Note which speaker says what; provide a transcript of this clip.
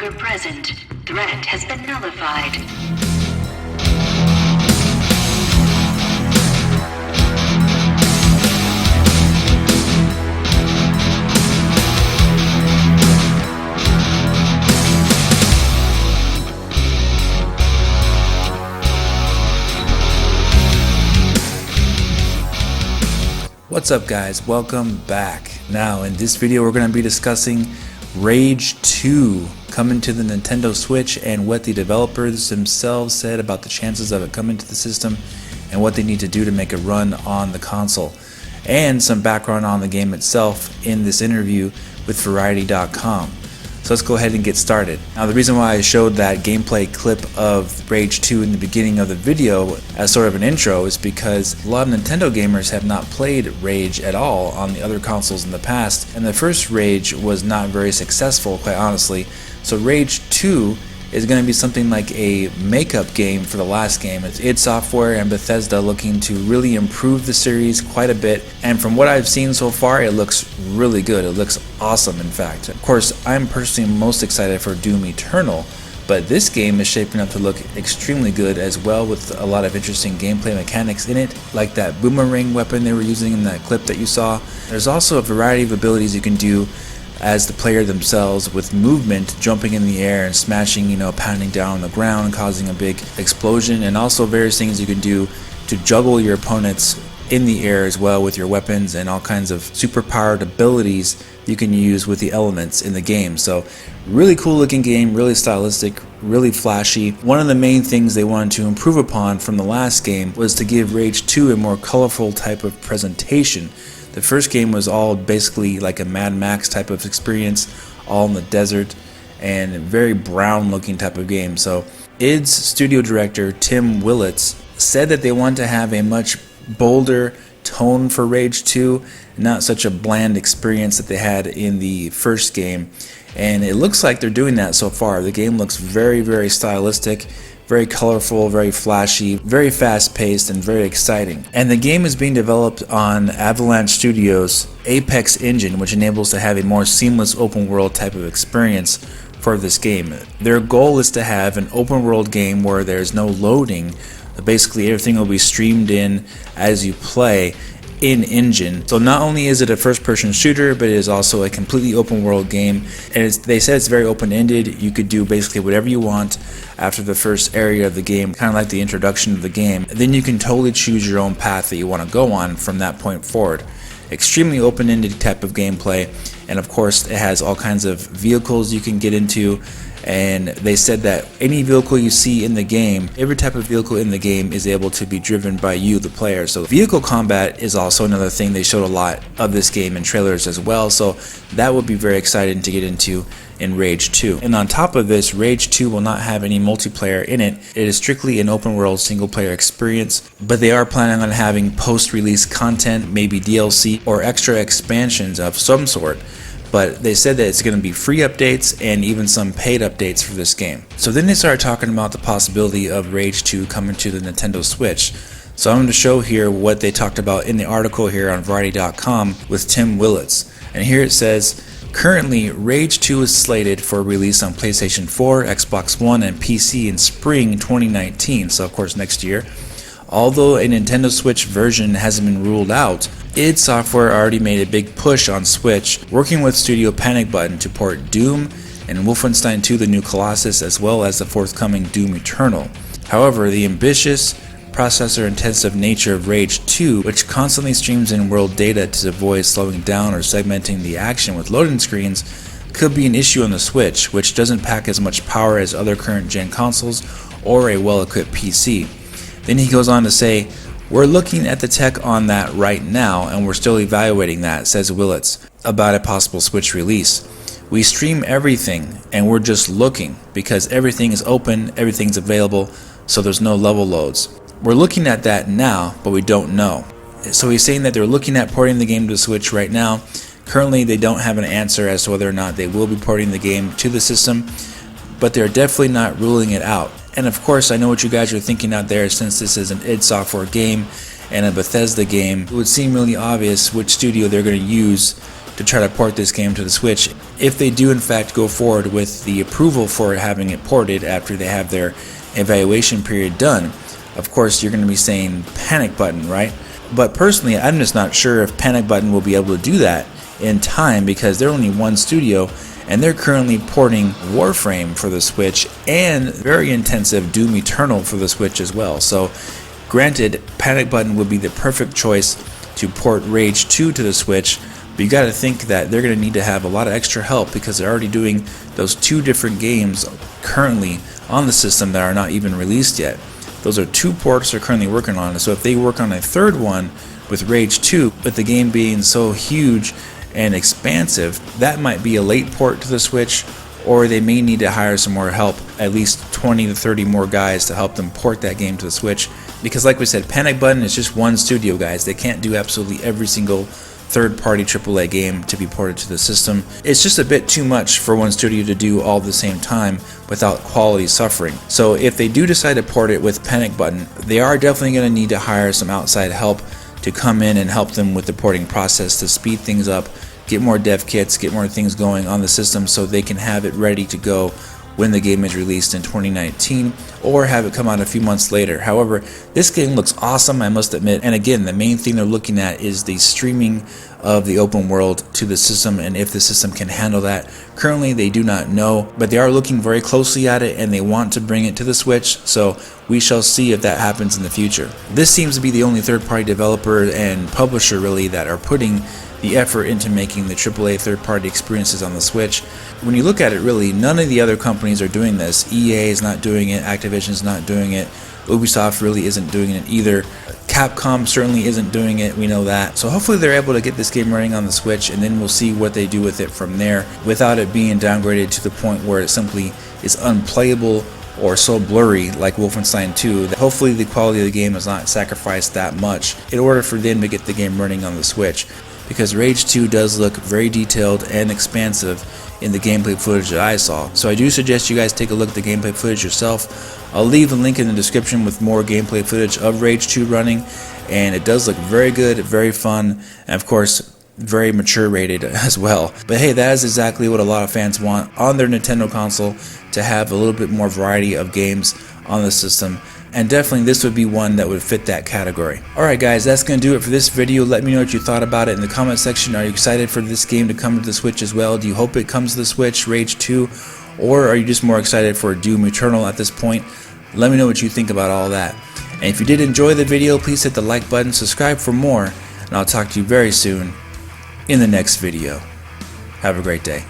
Speaker 1: longer present. Threat has been nullified.
Speaker 2: What's up guys, welcome back. Now in this video we're going to be discussing Rage 2 coming to the Nintendo Switch and what the developers themselves said about the chances of it coming to the system and what they need to do to make it run on the console, and some background on the game itself in this interview with Variety.com. So let's go ahead and get started. Now the reason why I showed that gameplay clip of Rage 2 in the beginning of the video as sort of an intro is because a lot of Nintendo gamers have not played Rage at all on the other consoles in the past, and the first Rage was not very successful, quite honestly. So Rage 2 is going to be something like a makeup game for the last game. It's id Software and Bethesda looking to really improve the series quite a bit, and from what I've seen so far it looks really good. It looks awesome, in fact. Of course, I'm personally most excited for Doom Eternal, but this game is shaping up to look extremely good as well, with a lot of interesting gameplay mechanics in it, like that boomerang weapon they were using in that clip that you saw. There's also a variety of abilities you can do as the player themselves, with movement, jumping in the air and smashing, pounding down on the ground, causing a big explosion, and also various things you can do to juggle your opponents in the air as well with your weapons, and all kinds of superpowered abilities you can use with the elements in the game. So really cool looking game, really stylistic, really flashy. One of the main things they wanted to improve upon from the last game was to give Rage 2 a more colorful type of presentation. The first game was all basically like a Mad Max type of experience, all in the desert, and very brown looking type of game. So id's studio director Tim Willits said that they want to have a much bolder tone for Rage 2, not such a bland experience that they had in the first game, and it looks like they're doing that so far. The game looks very, very stylistic, very colorful, very flashy, very fast-paced, and very exciting. And the game is being developed on Avalanche Studios' Apex engine, which enables to have a more seamless open-world type of experience for this game. Their goal is to have an open-world game where there's no loading. Basically, everything will be streamed in as you play in engine. So not only is it a first-person shooter, but it is also a completely open-world game, and they said it's very open-ended. You could do basically whatever you want after the first area of the game, kind of like the introduction of the game. Then you can totally choose your own path that you want to go on from that point forward. Extremely open-ended type of gameplay, and of course it has all kinds of vehicles you can get into. And they said that any vehicle you see in the game, every type of vehicle in the game is able to be driven by you, the player. So vehicle combat is also another thing. They showed a lot of this game in trailers as well, so that would be very exciting to get into in Rage 2. And on top of this, Rage 2 will not have any multiplayer in it. It is strictly an open world single player experience, but they are planning on having post-release content, maybe DLC or extra expansions of some sort. But they said that it's going to be free updates and even some paid updates for this game. So then they started talking about the possibility of Rage 2 coming to the Nintendo Switch. So I'm going to show here what they talked about in the article here on Variety.com with Tim Willits. And here it says, currently Rage 2 is slated for release on PlayStation 4, Xbox One, and PC in spring 2019, so of course next year. Although a Nintendo Switch version hasn't been ruled out, id Software already made a big push on Switch, working with Studio Panic Button to port Doom and Wolfenstein 2: The New Colossus, as well as the forthcoming Doom Eternal. However, the ambitious, processor-intensive nature of Rage 2, which constantly streams in world data to avoid slowing down or segmenting the action with loading screens, could be an issue on the Switch, which doesn't pack as much power as other current-gen consoles or a well-equipped PC. Then he goes on to say, we're looking at the tech on that right now, and we're still evaluating that, says Willits, about a possible Switch release. We stream everything, and we're just looking, because everything is open, everything's available, so there's no level loads. We're looking at that now, but we don't know. So he's saying that they're looking at porting the game to the Switch right now. Currently, they don't have an answer as to whether or not they will be porting the game to the system, but they're definitely not ruling it out. And of course, I know what you guys are thinking out there, since this is an id Software game and a Bethesda game, it would seem really obvious which studio they're going to use to try to port this game to the Switch, if they do in fact go forward with the approval for having it ported after they have their evaluation period done. Of course, you're going to be saying panic button, right? But personally, I'm just not sure if Panic Button will be able to do that in time, because they're only one studio and they're currently porting Warframe for the Switch and very intensive Doom Eternal for the Switch as well. So granted, Panic Button would be the perfect choice to port Rage 2 to the Switch, but you got to think that they're going to need to have a lot of extra help because they're already doing those 2 different games currently on the system that are not even released yet. Those are 2 ports they're currently working on. So if they work on a 3rd one with Rage 2, with the game being so huge and expansive, that might be a late port to the Switch, or they may need to hire some more help, at least 20 to 30 more guys to help them port that game to the Switch. Because like we said, Panic Button is just one studio, guys. They can't do absolutely every single third-party AAA game to be ported to the system. It's just a bit too much for one studio to do all at the same time without quality suffering. So if they do decide to port it with Panic Button, they are definitely going to need to hire some outside help to come in and help them with the porting process to speed things up, get more dev kits, get more things going on the system so they can have it ready to go when the game is released in 2019, or have it come out a few months later. However, this game looks awesome, I must admit, and again, the main thing they're looking at is the streaming of the open world to the system and if the system can handle that. Currently, they do not know, but they are looking very closely at it and they want to bring it to the Switch, so we shall see if that happens in the future. This seems to be the only third-party developer and publisher really that are putting the effort into making the AAA third-party experiences on the Switch. When you look at it, really, none of the other companies are doing this. EA is not doing it, Activision is not doing it, Ubisoft really isn't doing it either. Capcom certainly isn't doing it, we know that. So hopefully they're able to get this game running on the Switch, and then we'll see what they do with it from there without it being downgraded to the point where it simply is unplayable or so blurry like Wolfenstein 2 that hopefully the quality of the game is not sacrificed that much in order for them to get the game running on the Switch. Because Rage 2 does look very detailed and expansive in the gameplay footage that I saw. So I do suggest you guys take a look at the gameplay footage yourself. I'll leave a link in the description with more gameplay footage of Rage 2 running, and it does look very good, very fun, and of course very mature rated as well. But hey, that is exactly what a lot of fans want on their Nintendo console, to have a little bit more variety of games on the system. And definitely this would be one that would fit that category. Alright guys, that's going to do it for this video. Let me know what you thought about it in the comment section. Are you excited for this game to come to the Switch as well? Do you hope it comes to the Switch, Rage 2? Or are you just more excited for Doom Eternal at this point? Let me know what you think about all that. And if you did enjoy the video, please hit the like button, subscribe for more, and I'll talk to you very soon in the next video. Have a great day.